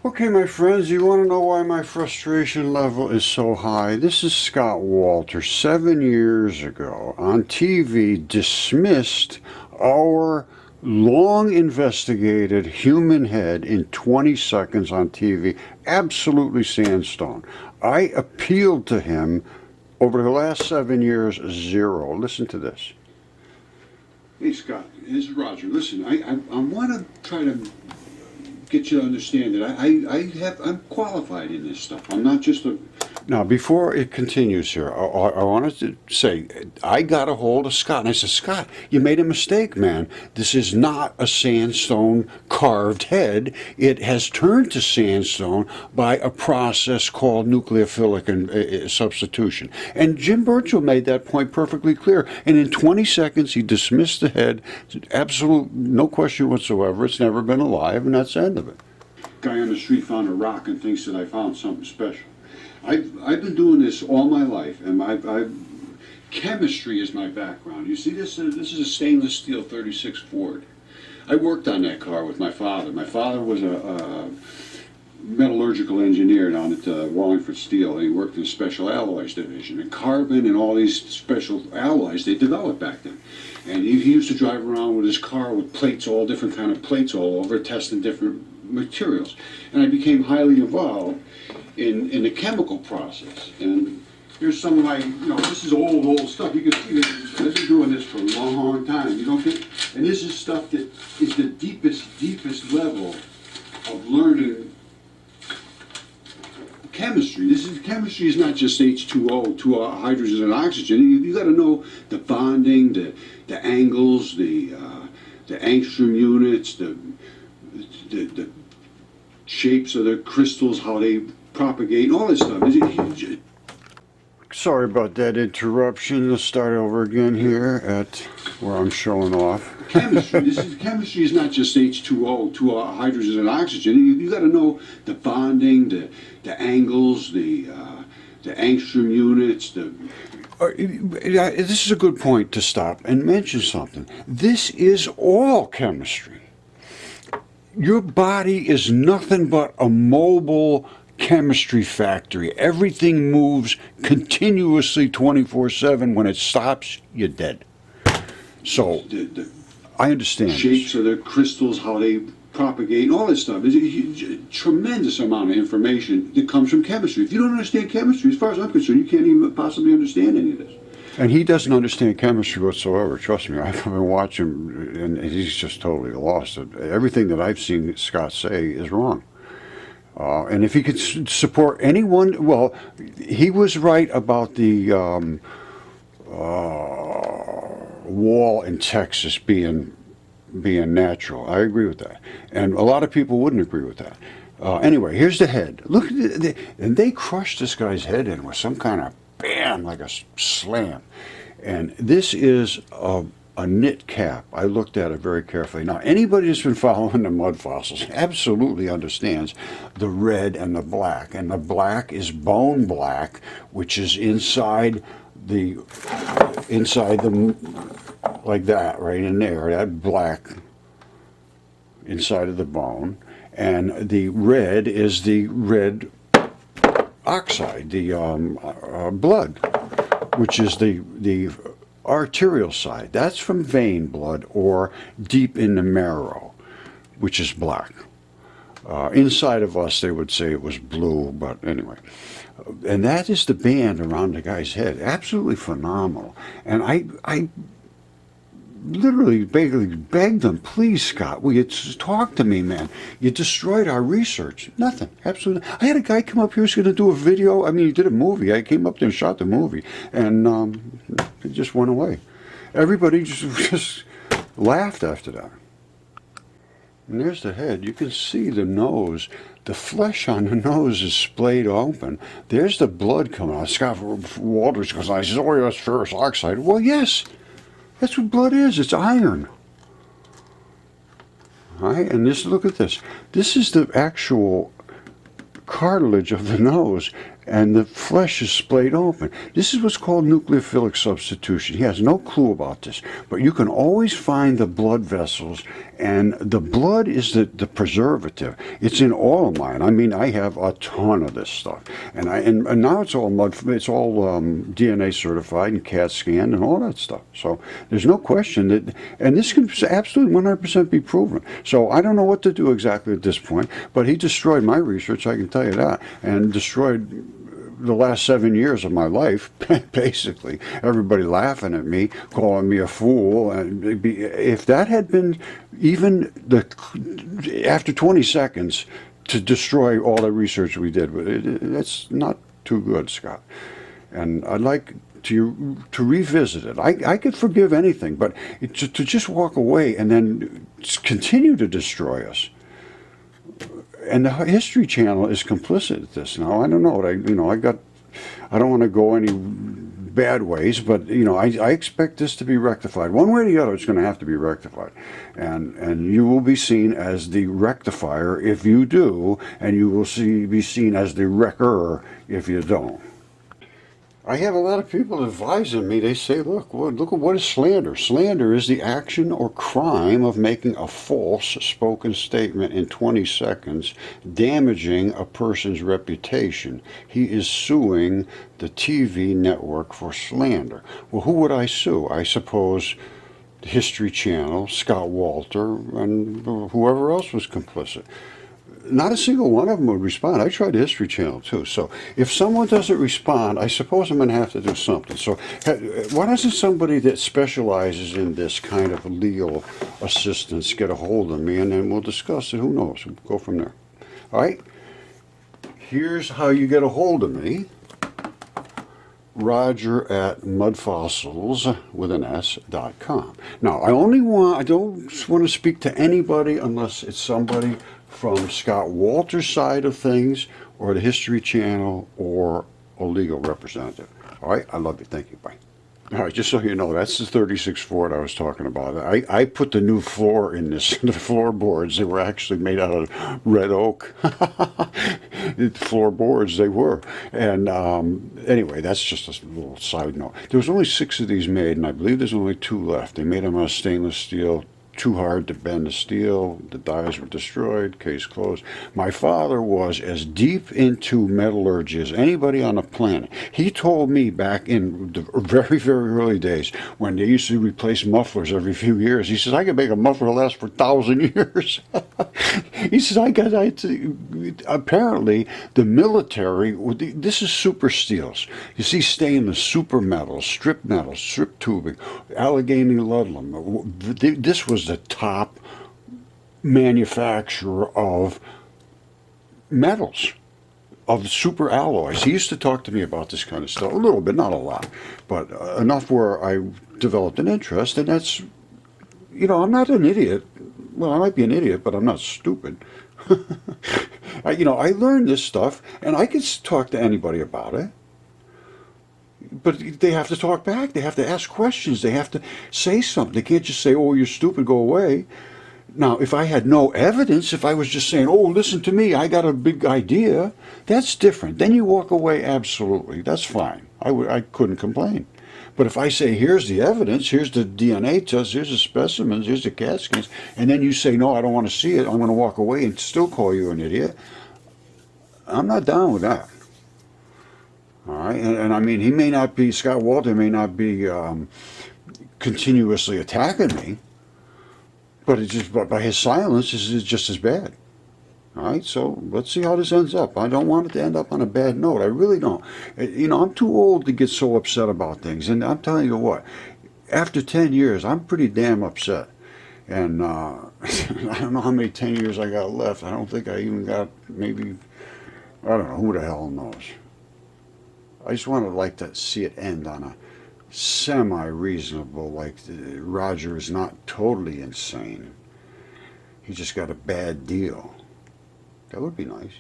Okay, my friends, you want to know why my frustration level is so high? This is Scott Walter, 7 years ago on TV, dismissed our long investigated human head in 20 seconds on TV. Absolutely sandstone. I appealed to him over the last 7 years, zero. Listen to this. Hey, Scott, this is Roger. Listen, I want to try to get you to understand that I'm qualified in this stuff. I'm not just a... Now, before it continues here, I wanted to say, I got a hold of Scott, and I said, Scott, you made a mistake, man. This is not a sandstone carved head. It has turned to sandstone by a process called nucleophilic substitution. And Jim Burchell made that point perfectly clear. And in 20 seconds, he dismissed the head. Absolute, no question whatsoever. It's never been alive, and that's the end of it. Guy on the street found a rock and thinks that I found something special. I've been doing this all my life, and chemistry is my background. You see, this is a stainless steel 36 Ford. I worked on that car with my father. My father was a metallurgical engineer down at Wallingford Steel. He worked in the special alloys division, and carbon and all these special alloys they developed back then. And he used to drive around with his car with plates, all different kind of plates all over, testing different materials. And I became highly involved in the chemical process. And here's some of my, this is old stuff. You can see this. I've been doing this for a long time. You don't get, and this is stuff that is the deepest level of learning chemistry. Chemistry is not just H2O, two hydrogens and oxygen. You got to know the bonding, the angles, the angstrom units, the shapes of the crystals, how they propagate, all this stuff. Sorry about that interruption. Let's start over again here at where I'm showing off. Chemistry is not just H2O, two hydrogens and oxygen. You got to know the bonding, the angles, the angstrom units. This is a good point to stop and mention something. This is all chemistry. Your body is nothing but a mobile chemistry factory. Everything moves continuously 24/7. When it stops, you're dead. So I understand shapes of the crystals, how they propagate, all this stuff. There's a tremendous amount of information that comes from chemistry. If you don't understand chemistry, as far as I'm concerned, you can't even possibly understand any of this. And he doesn't understand chemistry whatsoever. Trust me, I've been watching him, and he's just totally lost it. Everything that I've seen Scott say is wrong. And if he could support anyone, well, he was right about the wall in Texas being natural. I agree with that, and a lot of people wouldn't agree with that. Anyway, here's the head. Look at and they crushed this guy's head in with some kind of bam, like a slam. And this is a knit cap. I looked at it very carefully. Now, anybody that's been following the mud fossils absolutely understands the red and the black. And the black is bone black, which is inside the, like that, right in there, that black inside of the bone. And the red is the red oxide, the blood, which is the arterial side. That's from vein blood or deep in the marrow, which is black. Inside of us, they would say it was blue, but anyway. And that is the band around the guy's head. Absolutely phenomenal. And I literally begged them, please, Scott, will you talk to me, man? You destroyed our research. Nothing. Absolutely. I had a guy come up here who's going to do a video. I mean, he did a movie. I came up there and shot the movie, and it just went away. Everybody just laughed after that. And there's the head. You can see the nose. The flesh on the nose is splayed open. There's the blood coming out. Scott Walters goes, I says, oh, that's ferrous oxide. Well, yes. That's what blood is. It's iron. All right, and look at this. This is the actual cartilage of the nose, and the flesh is splayed open. This is what's called nucleophilic substitution. He has no clue about this, but you can always find the blood vessels, and the blood is the preservative. It's in all of mine. I mean, I have a ton of this stuff, and now it's all DNA certified and CAT scanned and all that stuff. So there's no question that, and this can absolutely 100% be proven. So I don't know what to do exactly at this point, but he destroyed my research, I can tell you that, and destroyed the last 7 years of my life, basically. Everybody laughing at me, calling me a fool. And if that had been even after 20 seconds to destroy all the research we did, that's not too good, Scott. And I'd like to revisit it. I could forgive anything, but to just walk away and then continue to destroy us. And the History Channel is complicit at this now. I don't know. I don't want to go any bad ways, but I expect this to be rectified. One way or the other, it's going to have to be rectified, and you will be seen as the rectifier if you do, and you will be seen as the wrecker if you don't. I have a lot of people advising me. They say, look at what is slander. Slander is the action or crime of making a false spoken statement in 20 seconds, damaging a person's reputation. He is suing the TV network for slander. Well, who would I sue? I suppose the History Channel, Scott Walter, and whoever else was complicit. Not a single one of them would respond. I tried the History Channel too. So if someone doesn't respond, I suppose I'm going to have to do something. So why doesn't somebody that specializes in this kind of legal assistance get a hold of me, and then we'll discuss it. Who knows? We'll go from there. All right? Here's how you get a hold of me. Roger at mudfossils.com. Now, I don't want to speak to anybody unless it's somebody from Scott Walter's side of things, or the History Channel, or a legal representative. All right? I love you. Thank you. Bye. All right, just so you know, that's the 36 Ford I was talking about. I put the new floor in this, the floorboards. They were actually made out of red oak. The floorboards, they were. And anyway, that's just a little side note. There was only 6 of these made, and I believe there's only 2 left. They made them out of stainless steel. Too hard to bend the steel. The dies were destroyed. Case closed. My father was as deep into metallurgy as anybody on the planet. He told me back in the very, very early days when they used to replace mufflers every few years. He says, I could make a muffler last for 1,000 years. He says, apparently the military, this is super steels. You see stainless, super metals, strip tubing, Allegheny Ludlam. This was the top manufacturer of metals, of super alloys. He used to talk to me about this kind of stuff a little bit, not a lot, but enough where I developed an interest. And that's, I'm not an idiot. Well, I might be an idiot, but I'm not stupid. I learned this stuff, and I could talk to anybody about it. But they have to talk back. They have to ask questions. They have to say something. They can't just say, oh, you're stupid, go away. Now, if I had no evidence, if I was just saying, oh, listen to me, I got a big idea, that's different. Then you walk away, absolutely. That's fine. I couldn't complain. But if I say, here's the evidence, here's the DNA test, here's the specimens, here's the CAT scans, and then you say, no, I don't want to see it, I'm going to walk away and still call you an idiot, I'm not down with that. All right, and I mean, Scott Walter may not be continuously attacking me, but by his silence is just as bad. All right, so let's see how this ends up. I don't want it to end up on a bad note. I really don't. I'm too old to get so upset about things, and I'm telling you what, after 10 years, I'm pretty damn upset. And I don't know how many 10 years I got left. I don't think I even got maybe, I don't know, who the hell knows. I just want to see it end on a semi-reasonable, Roger is not totally insane. He just got a bad deal. That would be nice.